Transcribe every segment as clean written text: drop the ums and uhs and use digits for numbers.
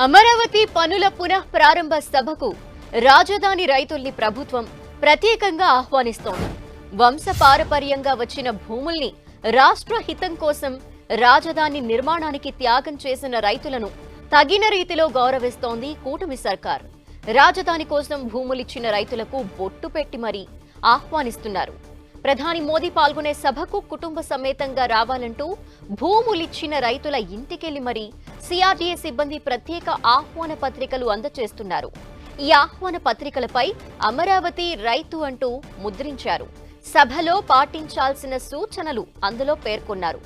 అమరావతి పనుల పునః ప్రారంభ సభకు రాజధాని రైతుల్ని ప్రభుత్వం ప్రత్యేకంగా ఆహ్వానిస్తోంది. వంశపారపర్యంగా వచ్చిన భూముల్ని రాష్ట్ర హితం కోసం రాజధాని నిర్మాణానికి త్యాగం చేసిన రైతులను తగిన రీతిలో గౌరవిస్తోంది కూటమి సర్కార్. రాజధాని కోసం భూములిచ్చిన రైతులకు బొట్టు పెట్టి మరీ ఆహ్వానిస్తున్నారు. ప్రధాని మోదీ పాల్గొనే సభకు కుటుంబ సమేతంగా రావాలంటూ భూములిచ్చిన రైతుల ఇంటికెళ్లి మరీ సిఆర్డీఏ సిబ్బంది ప్రత్యేక ఆహ్వాన పత్రికలు అందజేస్తున్నారు. ఈ ఆహ్వాన పత్రికలపై అమరావతి రైతు అంటూ ముద్రించారు. సభలో పాటించాల్సిన సూచనలు అందులో పేర్కొన్నారు.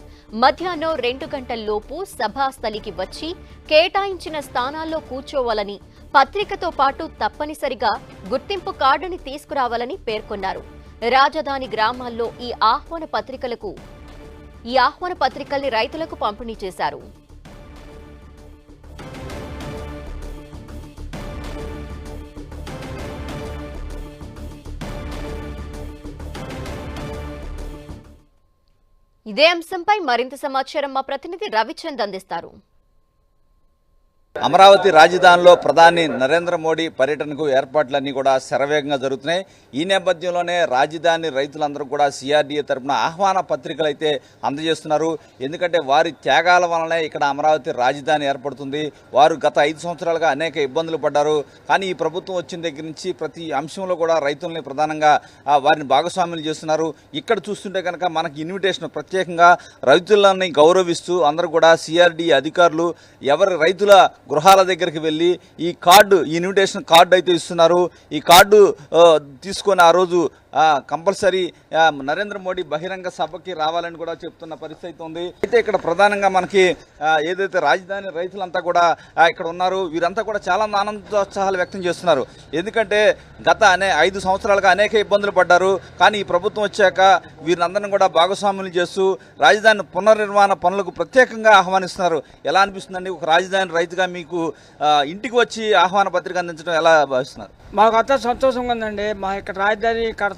మధ్యాహ్నం 2 గంటల్లోపు సభాస్థలికి వచ్చి కేటాయించిన స్థానాల్లో కూర్చోవాలని, పత్రికతో పాటు తప్పనిసరిగా గుర్తింపు కార్డుని తీసుకురావాలని పేర్కొన్నారు. రాజధాని గ్రామాల్లో ఈ ఆహ్వాన పత్రికల్ని రైతులకు పంపిణీ చేశారు. ఇదే అంశంపై మరింత సమాచారం మా ప్రతినిధి రవిచంద్ అందిస్తారు. అమరావతి రాజధానిలో ప్రధాని నరేంద్ర మోడీ పర్యటనకు ఏర్పాట్లన్నీ కూడా శరవేగంగా జరుగుతున్నాయి. ఈ నేపథ్యంలోనే రాజధాని రైతులందరూ కూడా సిఆర్డీఏ తరఫున ఆహ్వాన పత్రికలు అయితే అందజేస్తున్నారు. ఎందుకంటే వారి త్యాగాల వలనే ఇక్కడ అమరావతి రాజధాని ఏర్పడుతుంది. వారు గత 5 సంవత్సరాలుగా అనేక ఇబ్బందులు పడ్డారు. కానీ ఈ ప్రభుత్వం వచ్చిన దగ్గర నుంచి ప్రతి అంశంలో కూడా రైతుల్ని ప్రధానంగా వారిని భాగస్వాములు చేస్తున్నారు. ఇక్కడ చూస్తుంటే కనుక మనకి ఇన్విటేషన్ ప్రత్యేకంగా రైతులని గౌరవిస్తూ అందరూ కూడా సిఆర్డీఏ అధికారులు ఎవరి రైతుల గృహాల దగ్గరికి వెళ్ళి ఈ ఇన్విటేషన్ కార్డు అయితే ఇస్తున్నారు. ఈ కార్డు తీసుకొని ఆ రోజు కంపల్సరీ నరేంద్ర మోడీ బహిరంగ సభకి రావాలని కూడా చెప్తున్న పరిస్థితి ఉంది. అయితే ఇక్కడ ప్రధానంగా మనకి ఏదైతే రాజధాని రైతులంతా కూడా ఇక్కడ ఉన్నారు, వీరంతా కూడా చాలా ఆనందోత్సాహాలు వ్యక్తం చేస్తున్నారు. ఎందుకంటే గత 5 సంవత్సరాలుగా అనేక ఇబ్బందులు పడ్డారు. కానీ ఈ ప్రభుత్వం వచ్చాక వీరందరిని కూడా భాగస్వాములు చేస్తూ రాజధాని పునర్నిర్మాణ పనులకు ప్రత్యేకంగా ఆహ్వానిస్తున్నారు. ఎలా అనిపిస్తుందండి? ఒక రాజధాని రైతుగా మీకు ఇంటికి వచ్చి ఆహ్వాన పత్రిక అందించడం ఎలా భావిస్తున్నారు? మాకు అంతా సంతోషంగా ఉందండి. మా ఇక్కడ రాజధాని కడతాం,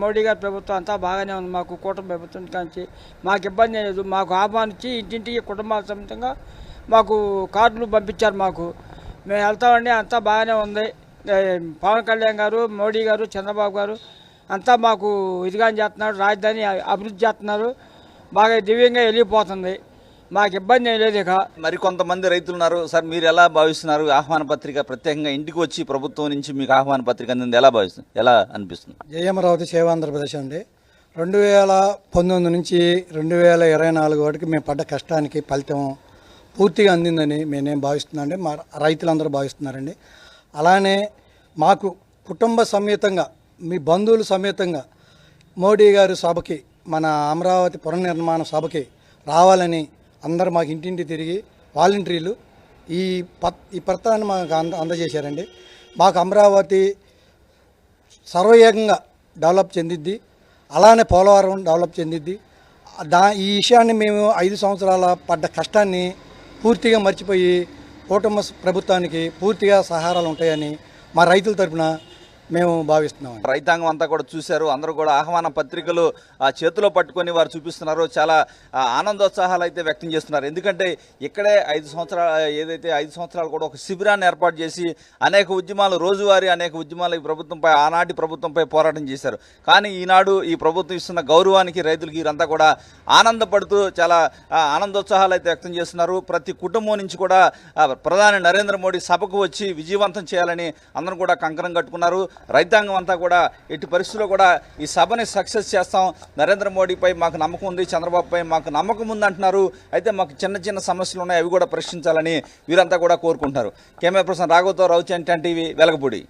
మోడీ గారి ప్రభుత్వం అంతా బాగానే ఉంది. మాకు కూటమి ప్రభుత్వం నుంచి మాకు ఇబ్బంది లేదు. మాకు ఆహ్వానించి ఇంటింటికి కుటుంబాల సమేతంగా మాకు కార్డులు పంపించారు. మేము వెళ్తామండి, అంతా బాగానే ఉంది. పవన్ కళ్యాణ్ గారు, మోడీ గారు, చంద్రబాబు గారు అంతా మాకు ఇదిగా చేస్తున్నారు. రాజధాని అభివృద్ధి చేస్తున్నారు. బాగా దివ్యంగా వెళ్ళిపోతుంది. మాకు ఇబ్బంది ఏం లేదు. ఇక మరికొంతమంది రైతులు ఉన్నారు. సార్, మీరు ఎలా భావిస్తున్నారు? ఆహ్వాన పత్రిక ప్రత్యేకంగా ఇంటికి వచ్చి ప్రభుత్వం నుంచి మీకు ఆహ్వాన పత్రిక అందింది, ఎలా అనిపిస్తుంది? జై అమరావతి సేవ ఆంధ్రప్రదేశ్ అండి. 2019 నుంచి 2024 వరకు మేము పడ్డ కష్టానికి ఫలితం పూర్తిగా అందిందని నేనేం భావిస్తున్నానండి, మా రైతులందరూ భావిస్తున్నారండి. అలానే మాకు కుటుంబ సమేతంగా, మీ బంధువుల సమేతంగా మోడీ గారి సభకి, మన అమరావతి పునర్నిర్మాణ సభకి రావాలని అందరూ మాకు ఇంటింటి తిరిగి వాలంటీర్లు ఈ పత్రాన్ని మాకు అందజేశారండి. మాకు అమరావతి సర్వవేగంగా డెవలప్ చెందిద్ది, అలానే పోలవరం డెవలప్ చెందిద్ది. ఈ విషయాన్ని మేము 5 సంవత్సరాల పడ్డ కష్టాన్ని పూర్తిగా మర్చిపోయి కుటుంబ ప్రభుత్వానికి పూర్తిగా సహారాలు ఉంటాయని మా రైతుల తరఫున మేము భావిస్తున్నాం. రైతాంగం అంతా కూడా చూశారు. అందరూ కూడా ఆహ్వాన పత్రికలు చేతిలో పట్టుకొని వారు చూపిస్తున్నారు. చాలా ఆనందోత్సాహాలు అయితే వ్యక్తం చేస్తున్నారు. ఎందుకంటే ఇక్కడే 5 సంవత్సరాలు కూడా ఒక శిబిరాన్ని ఏర్పాటు చేసి అనేక ఉద్యమాలు, రోజువారీ అనేక ఉద్యమాలు ఈ ప్రభుత్వంపై, ఆనాటి ప్రభుత్వంపై పోరాటం చేశారు. కానీ ఈనాడు ఈ ప్రభుత్వం ఇస్తున్న గౌరవానికి రైతులకి వీరంతా కూడా ఆనందపడుతూ చాలా ఆనందోత్సాహాలు అయితే వ్యక్తం చేస్తున్నారు. ప్రతి కుటుంబం నుంచి కూడా ప్రధాని నరేంద్ర మోడీ సభకు వచ్చి విజయవంతం చేయాలని అందరూ కూడా కంకణం కట్టుకున్నారు. రైతాంగం అంతా కూడా ఎట్టి పరిస్థితుల్లో కూడా ఈ సభని సక్సెస్ చేస్తాం, నరేంద్ర మోడీపై మాకు నమ్మకం ఉంది, చంద్రబాబుపై మాకు నమ్మకం ఉంది అంటున్నారు. అయితే మాకు చిన్న సమస్యలు ఉన్నాయి, అవి కూడా ప్రశ్నించాలని వీరంతా కూడా కోరుకుంటున్నారు. కెమెరా పర్సన్ రాఘవతో, రవిచంద్, టీవీ, వెలగపూడి.